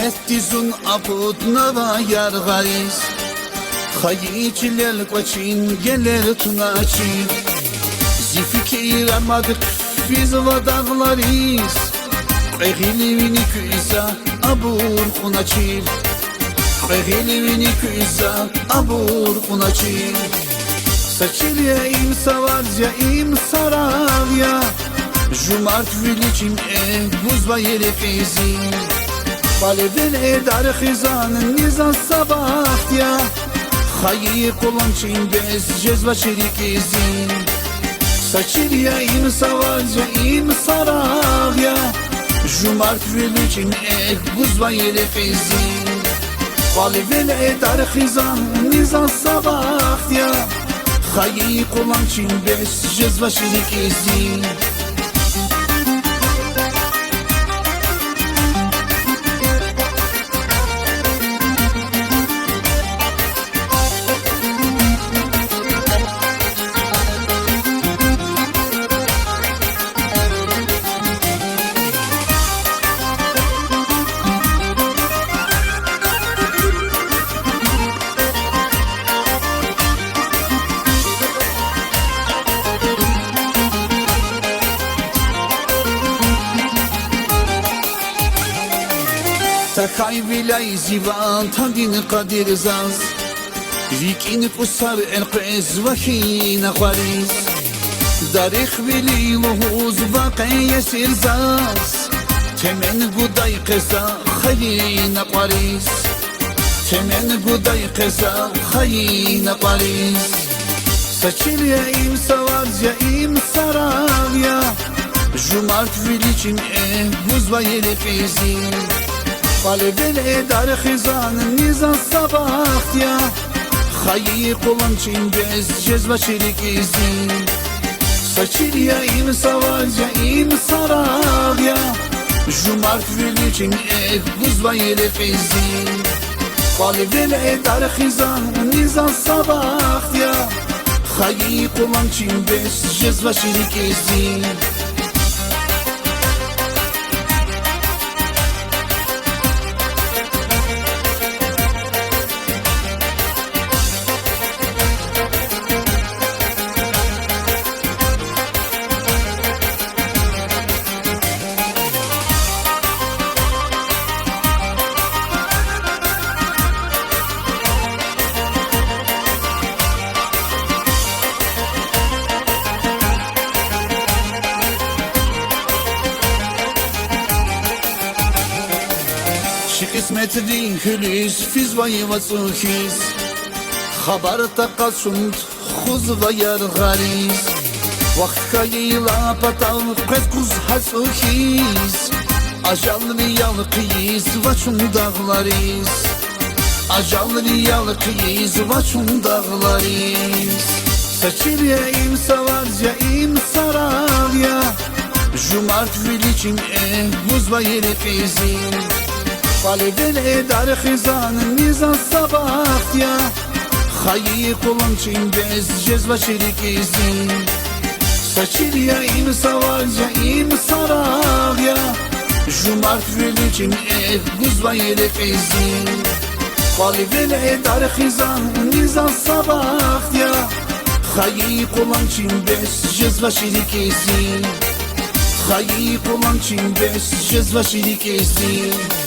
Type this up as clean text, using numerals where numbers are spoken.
Ettizun aputnava yargaris Hayiçiler koçin gelir tunaçin Zifikir amadık biz vadağlaris Ehilivini küza abur kunaçin Ehilivini küza abur kunaçin Saçilya im savarca im saravya Jumart viliçim buzba yeri fizin Palevin edar xizanın nizan sabaht ya Hayi kulançin bez cezva şerikizin Saçilya im savarca im saravya Jumart viliçim buzba yeri fizin Palevin edar xizanın nizan sabaht ya Hayi kulançin bez cezva şerikizin Takay vilay zivan tandin qadir zaz Vikin kusar elqez vahina khariz Darikh vili luhuz vaqi yasir zaz Temen guday qeza khayina qariz Temen guday qeza khayina qariz Saçilya im savarca im saravya Jumart viliçim buzva yeri fizin Palevin edar xizanın nizan sabaht ya Hayi kulançin bez cezva şerikizin Saçilya im savarca im saravya Jumart viliçin buzva yeri fizin Palevin edar xizanın nizan sabaht ya Hayi kulançin bez cezva şerikizin Qismetli hülis fiz vay vasuhiz Khabar taqasund khuz va yargharis Vaqt kayla patav qez hasuhiz Ajalli yalqiz va çundağlaris Ajalli yalqiz va çundağlaris Saçilya im savarca im saravya Jumart viliçim buzva yeri fizin Palevin edar xizanın nizan sabaht ya Hayi kulançin bez cezva şerikizin Saçilya im savarca im saravya Jumart viliçim buzva yeri fizin Palevin edar xizanın nizan sabaht ya Hayi kulançin bez cezva şerikizin Hayi kulançin bez cezva şerikizin